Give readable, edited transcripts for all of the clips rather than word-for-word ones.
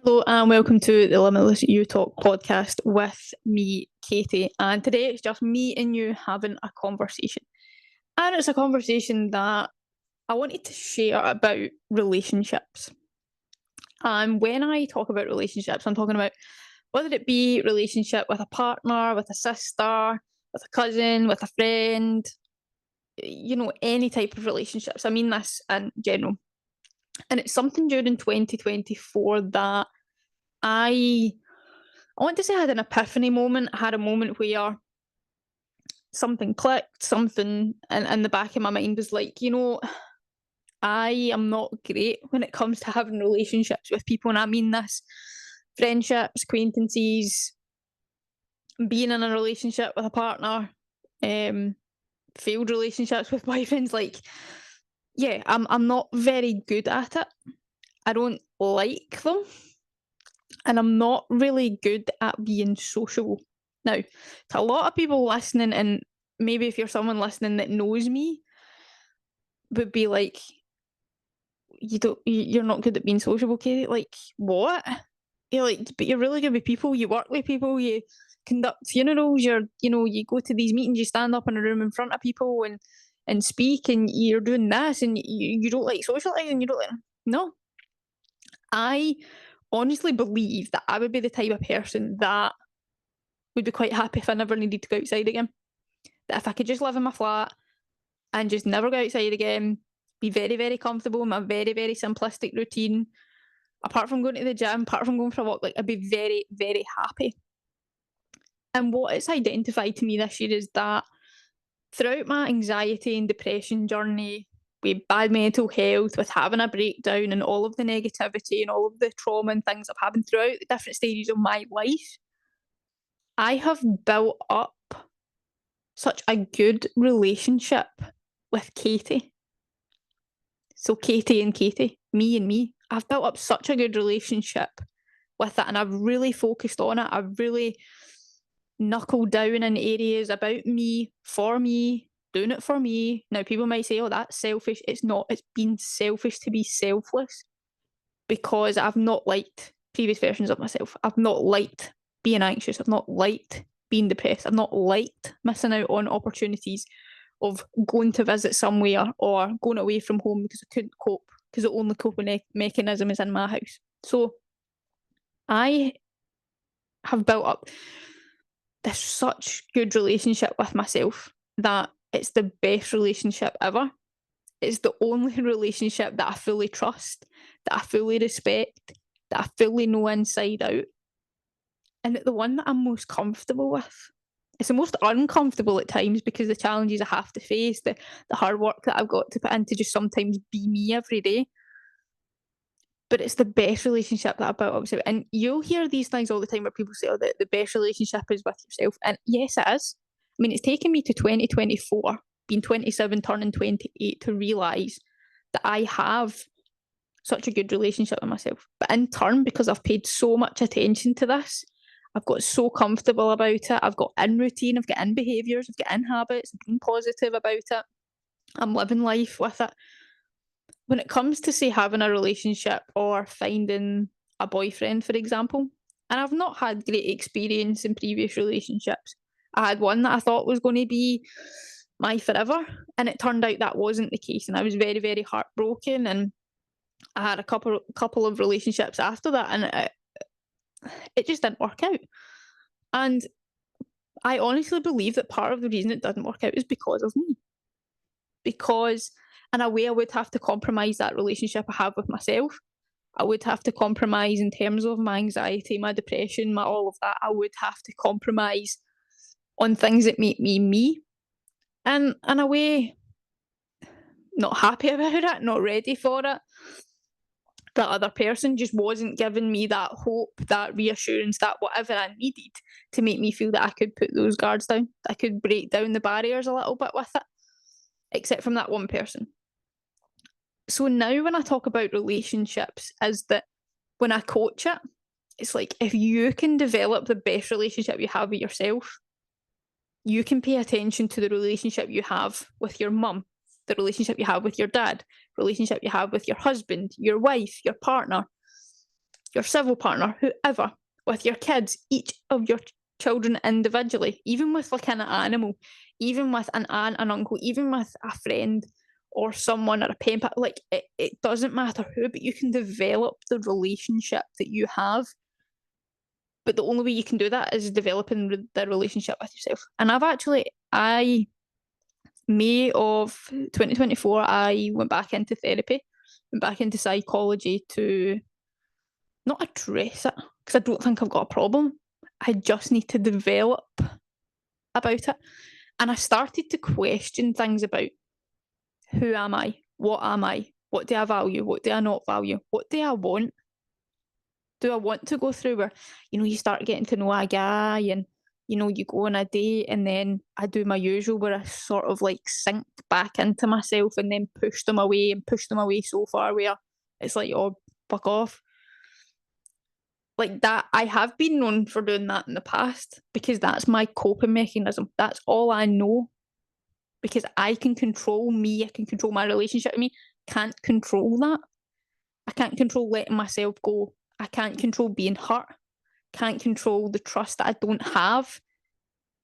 Hello and welcome to the Limitless You Talk podcast with me, Katie. And today it's just me and you having a conversation. And it's a conversation that I wanted to share about relationships. And when I talk about relationships, I'm talking about whether it be relationship with a partner, with a sister, with a cousin, with a friend, any type of relationships. I mean this in general. And it's something during 2024 that I want to say I had an epiphany moment. I had a moment where something clicked, something in the back of my mind was like, I am not great when it comes to having relationships with people. And I mean this friendships, acquaintances, being in a relationship with a partner, failed relationships with boyfriends. Like, yeah, I'm not very good at it. I don't like them. And I'm not really good at being sociable. Now, to a lot of people listening, and maybe if you're someone listening that knows me, would be like, you're not good at being sociable, Katie. Like, what? You're like, but you're really good with people. You work with people. You conduct funerals. You go to these meetings. You stand up in a room in front of people and speak, and you're doing this, and you don't like socializing. You don't like. No, I honestly believe that I would be the type of person that would be quite happy if I never needed to go outside again. That if I could just live in my flat and just never go outside again, be very, very comfortable in my very, very simplistic routine, apart from going to the gym, apart from going for a walk, like I'd be very, very happy. And what it's identified to me this year is that throughout my anxiety and depression journey, with bad mental health, with having a breakdown and all of the negativity and all of the trauma and things I've happened throughout the different stages of my life, I have built up such a good relationship with Katie. So Katie and Katie, me and me. I've built up such a good relationship with it and I've really focused on it. I've really knuckled down in areas about me, for me, doing it for me. Now people might say, oh, that's selfish. It's not. It's been selfish to be selfless because I've not liked previous versions of myself. I've not liked being anxious. I've not liked being depressed. I've not liked missing out on opportunities of going to visit somewhere or going away from home because I couldn't cope because the only coping mechanism is in my house. So I have built up this such good relationship with myself that it's the best relationship ever. It's the only relationship that I fully trust, that I fully respect, that I fully know inside out, and the one that I'm most comfortable with. It's the most uncomfortable at times because the challenges I have to face, the hard work that I've got to put in to just sometimes be me every day. But it's the best relationship that I've built up with myself. And you'll hear these things all the time where people say, oh, the best relationship is with yourself. And yes, it is. I mean, it's taken me to 2024, being 27, turning 28, to realise that I have such a good relationship with myself. But in turn, because I've paid so much attention to this, I've got so comfortable about it. I've got in routine, I've got in behaviours, I've got in habits, I'm being positive about it. I'm living life with it. When it comes to, say, having a relationship or finding a boyfriend, for example, and I've not had great experience in previous relationships. I had one that I thought was going to be my forever, and it turned out that wasn't the case, and I was very, very heartbroken. And I had a couple of relationships after that, and it just didn't work out. And I honestly believe that part of the reason it didn't work out is because of me. Because in a way, I would have to compromise that relationship I have with myself. I would have to compromise in terms of my anxiety, my depression, my all of that. I would have to compromise on things that make me me. And in a way, not happy about it, not ready for it. That other person just wasn't giving me that hope, that reassurance, that whatever I needed to make me feel that I could put those guards down, that I could break down the barriers a little bit with it, except from that one person. So now when I talk about relationships, is that when I coach it, it's like if you can develop the best relationship you have with yourself, you can pay attention to the relationship you have with your mum, the relationship you have with your dad, relationship you have with your husband, your wife, your partner. your civil partner, whoever, with your kids, each of your children individually, even with like an animal, even with an aunt, an uncle, even with a friend or someone or a pen pal, like it doesn't matter who, but you can develop the relationship that you have. But the only way you can do that is developing the relationship with yourself. And May of 2024, I went back into therapy, went back into psychology to not address it, because I don't think I've got a problem. I just need to develop about it. And I started to question things about who am I? What am I? What do I value? What do I not value? What do I want? Do I want to go through where, you start getting to know a guy and, you go on a date and then I do my usual where I sort of like sink back into myself and then push them away so far where it's like, oh, fuck off. Like that, I have been known for doing that in the past because that's my coping mechanism. That's all I know. Because I can control me, I can control my relationship with me. Can't control that. I can't control letting myself go. I can't control being hurt. Can't control the trust that I don't have.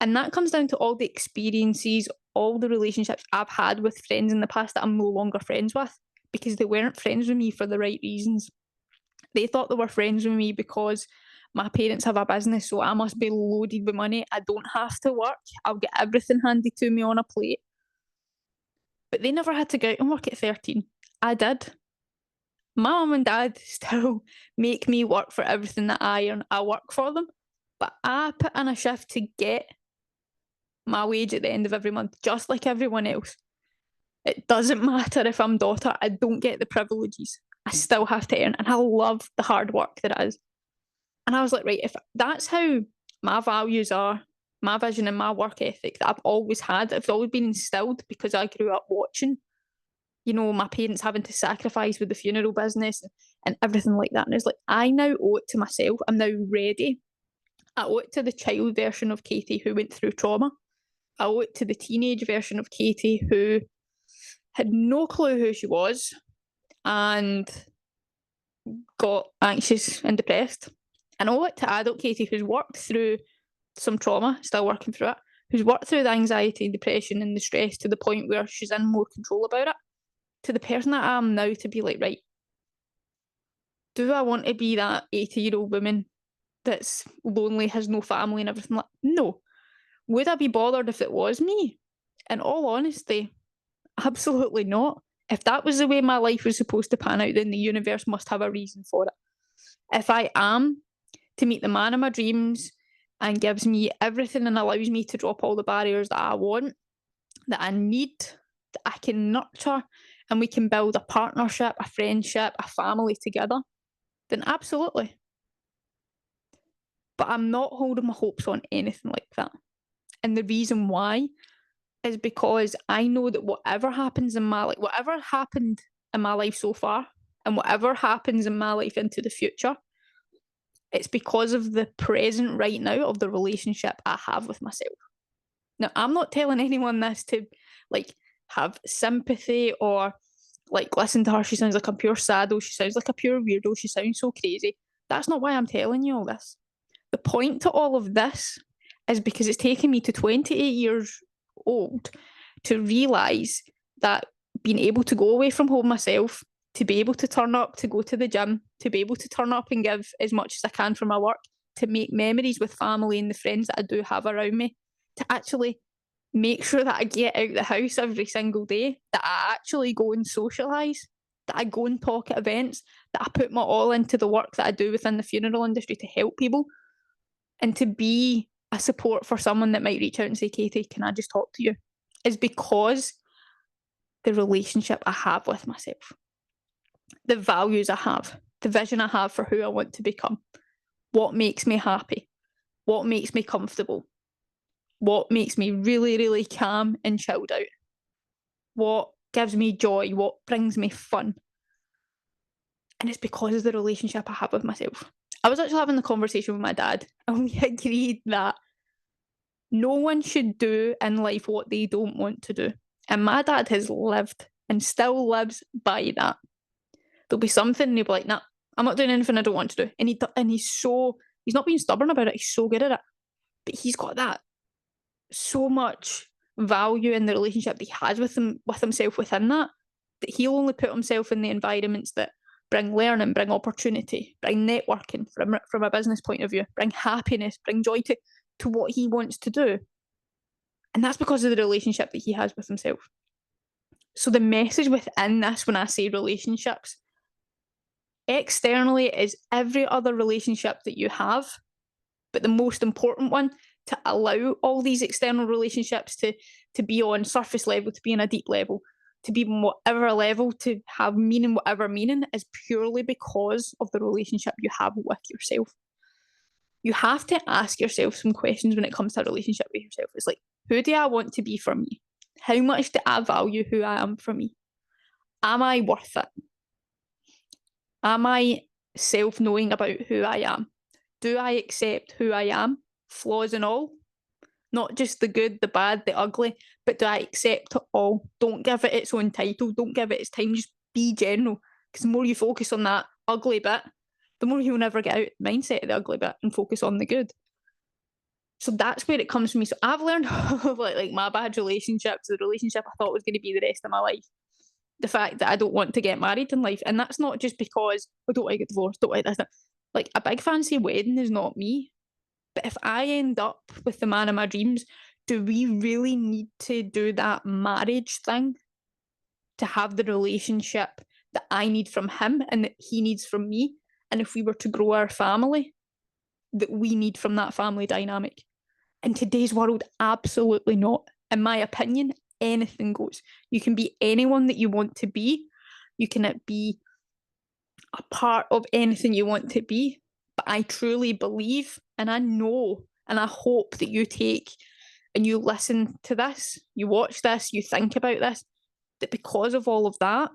And that comes down to all the experiences, all the relationships I've had with friends in the past that I'm no longer friends with because they weren't friends with me for the right reasons. They thought they were friends with me because my parents have a business, so I must be loaded with money. I don't have to work. I'll get everything handed to me on a plate. But they never had to go out and work at 13. I did. My mum and dad still make me work for everything that I earn. I work for them. But I put in a shift to get my wage at the end of every month, just like everyone else. It doesn't matter if I'm daughter, I don't get the privileges. I still have to earn. And I love the hard work that it is. And I was like, right, if that's how my values are, my vision and my work ethic that I've always had, it's always been instilled because I grew up watching, my parents having to sacrifice with the funeral business and everything like that. And it's like, I now owe it to myself. I'm now ready. I owe it to the child version of Katie who went through trauma. I owe it to the teenage version of Katie who had no clue who she was and got anxious and depressed. And I owe it to adult Katie who's worked through some trauma, still working through it, who's worked through the anxiety and depression and the stress to the point where she's in more control about it, to the person that I am now to be like, right, do I want to be that 80-year-old woman that's lonely, has no family and everything like that? No. Would I be bothered if it was me? In all honesty, absolutely not. If that was the way my life was supposed to pan out, then the universe must have a reason for it. If I am to meet the man of my dreams and gives me everything and allows me to drop all the barriers that I want, that I need, that I can nurture, and we can build a partnership, a friendship, a family together, then absolutely. But I'm not holding my hopes on anything like that. And the reason why is because I know that whatever happens in my life, whatever happened in my life so far, and whatever happens in my life into the future, it's because of the present right now of the relationship I have with myself. Now, I'm not telling anyone this to have sympathy or listen to her. She sounds like a pure sado. She sounds like a pure weirdo. She sounds so crazy. That's not why I'm telling you all this. The point to all of this is because it's taken me to 28 years old to realise that being able to go away from home myself, to be able to turn up, to go to the gym, to be able to turn up and give as much as I can for my work, to make memories with family and the friends that I do have around me, to actually make sure that I get out the house every single day, that I actually go and socialise, that I go and talk at events, that I put my all into the work that I do within the funeral industry to help people, and to be a support for someone that might reach out and say, Katie, can I just talk to you? Is because the relationship I have with myself, the values I have, the vision I have for who I want to become, what makes me happy, what makes me comfortable, what makes me really, really calm and chilled out, what gives me joy, what brings me fun. And it's because of the relationship I have with myself. I was actually having the conversation with my dad and we agreed that no one should do in life what they don't want to do. And my dad has lived and still lives by that. There'll be something and he'll be like, nah, I'm not doing anything I don't want to do. And he's not being stubborn about it. He's so good at it. But he's got that so much value in the relationship that he has with himself within that he'll only put himself in the environments that bring learning, bring opportunity, bring networking from a business point of view, bring happiness, bring joy to what he wants to do. And that's because of the relationship that he has with himself. So the message within this, when I say relationships, externally is every other relationship that you have, but the most important one, to allow all these external relationships to be on surface level, to be on a deep level, to be on whatever level, to have meaning, whatever meaning, is purely because of the relationship you have with yourself. You have to ask yourself some questions when it comes to a relationship with yourself. It's like, who do I want to be for me? How much do I value who I am for me? Am I worth it? Am I self-knowing about who I am? Do I accept who I am, flaws and all? Not just the good, the bad, the ugly, but do I accept it all? Don't give it its own title. Don't give it its time. Just be general. Because the more you focus on that ugly bit, the more you'll never get out of the mindset of the ugly bit and focus on the good. So that's where it comes from me. So I've learned of like my bad relationships, the relationship I thought was going to be the rest of my life. The fact that I don't want to get married in life. And that's not just because I don't want to get divorced, don't want this. Like, a big fancy wedding is not me. But if I end up with the man of my dreams, do we really need to do that marriage thing to have the relationship that I need from him and that he needs from me? And if we were to grow our family, that we need from that family dynamic? In today's world, absolutely not. In my opinion, anything goes. You can be anyone that you want to be. You can be a part of anything you want to be. But I truly believe, and I know, and I hope that you take and you listen to this, you watch this, you think about this, that because of all of that,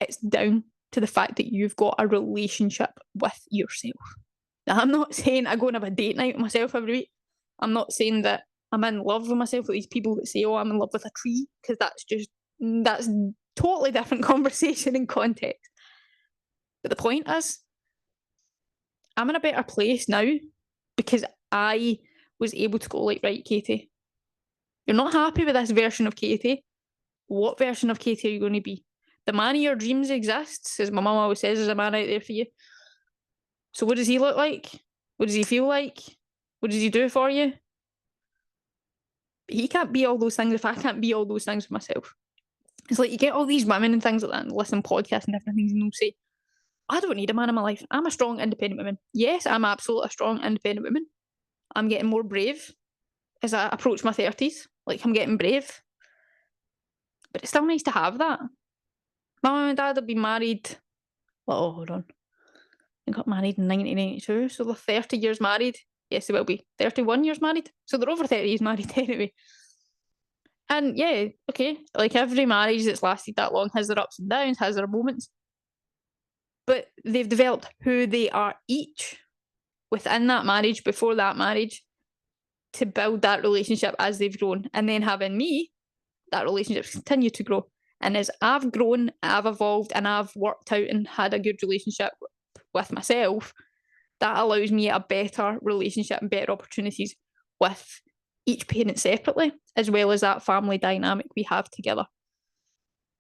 it's down to the fact that you've got a relationship with yourself. Now, I'm not saying I go and have a date night with myself every week. I'm not saying that I'm in love with myself, with these people that say, oh, I'm in love with a tree, because that's totally different conversation and context. But the point is, I'm in a better place now because I was able to go like, right, Katie, you're not happy with this version of Katie. What version of Katie are you going to be? The man of your dreams exists, as my mum always says, there's a man out there for you. So what does he look like? What does he feel like? What does he do for you? But he can't be all those things if I can't be all those things for myself. It's like you get all these women and things like that and listen to podcasts and different things and they'll say, I don't need a man in my life. I'm a strong, independent woman. Yes, I'm absolutely a strong, independent woman. I'm getting more brave as I approach my 30s. Like, I'm getting brave. But it's still nice to have that. My mum and dad have been married. Oh, hold on. They got married in 1992, so they're 30 years married. Yes, they will be. 31 years married. So they're over 30 years married anyway. And yeah, okay, like every marriage that's lasted that long has their ups and downs, has their moments. But they've developed who they are each within that marriage, before that marriage, to build that relationship as they've grown. And then having me, that relationship's continued to grow. And as I've grown, I've evolved, and I've worked out and had a good relationship with myself, that allows me a better relationship and better opportunities with each parent separately, as well as that family dynamic we have together.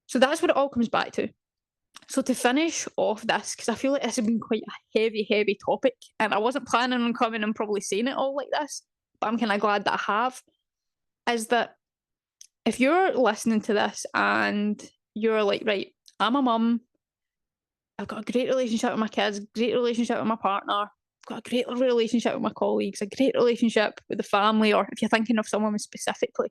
So that's what it all comes back to. So to finish off this, because I feel like this has been quite a heavy, heavy topic, and I wasn't planning on coming and probably saying it all like this, but I'm kind of glad that I have, is that if you're listening to this and you're like, right, I'm a mum, I've got a great relationship with my kids, great relationship with my partner, I've got a great relationship with my colleagues, a great relationship with the family, or if you're thinking of someone specifically,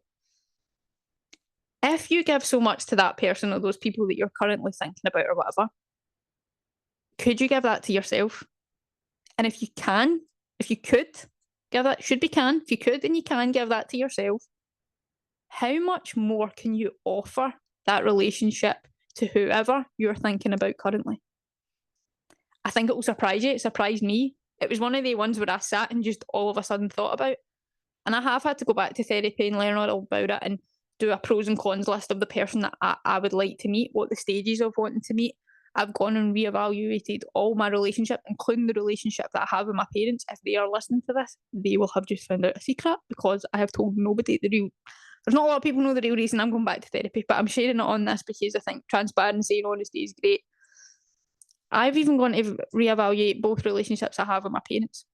if you give so much to that person or those people that you're currently thinking about or whatever, could you give that to yourself? And if you could give that, should be can, if you could and you can give that to yourself, how much more can you offer that relationship to whoever you're thinking about currently? I think it will surprise you. It surprised me. It was one of the ones where I sat and just all of a sudden thought about. And I have had to go back to therapy and learn all about it and do a pros and cons list of the person that I would like to meet, what the stages of wanting to meet. I've gone and reevaluated all my relationships, including the relationship that I have with my parents. If they are listening to this, they will have just found out a secret because I have told nobody the real. There's not a lot of people know the real reason I'm going back to therapy, but I'm sharing it on this because I think transparency and honesty is great. I've even gone to reevaluate both relationships I have with my parents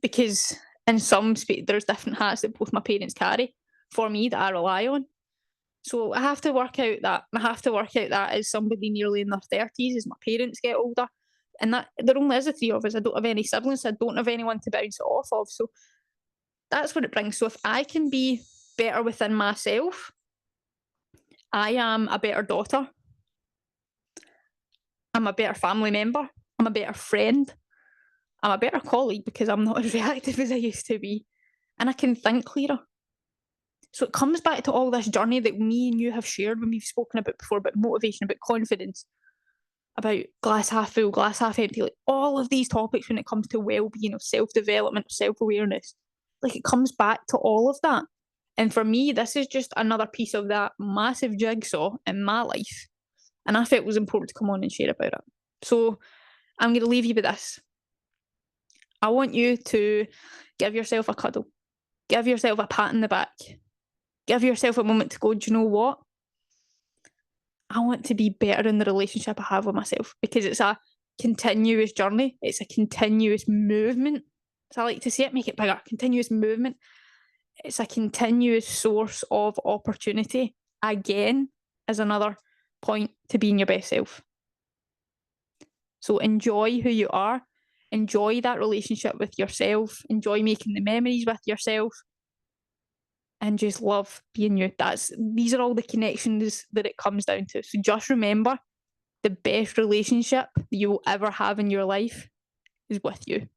because in some there's different hats that both my parents carry for me that I rely on. So I have to work out that. I have to work out that as somebody nearly in their 30s, as my parents get older. And that there only is the three of us. I don't have any siblings. So I don't have anyone to bounce it off of. So that's what it brings. So if I can be better within myself, I am a better daughter. I'm a better family member. I'm a better friend. I'm a better colleague because I'm not as reactive as I used to be. And I can think clearer. So it comes back to all this journey that me and you have shared when we've spoken about before, about motivation, about confidence, about glass half full, glass half empty, like all of these topics when it comes to well-being, of self-development, self-awareness. Like it comes back to all of that. And for me, this is just another piece of that massive jigsaw in my life. And I felt it was important to come on and share about it. So I'm going to leave you with this. I want you to give yourself a cuddle. Give yourself a pat in the back. Give yourself a moment to go, do you know what? I want to be better in the relationship I have with myself because it's a continuous journey. It's a continuous movement. So I like to say it, make it bigger. Continuous movement. It's a continuous source of opportunity. Again, is another point to being your best self. So enjoy who you are. Enjoy that relationship with yourself. Enjoy making the memories with yourself. And just love being you. These are all the connections that it comes down to. So just remember, the best relationship that you will ever have in your life is with you.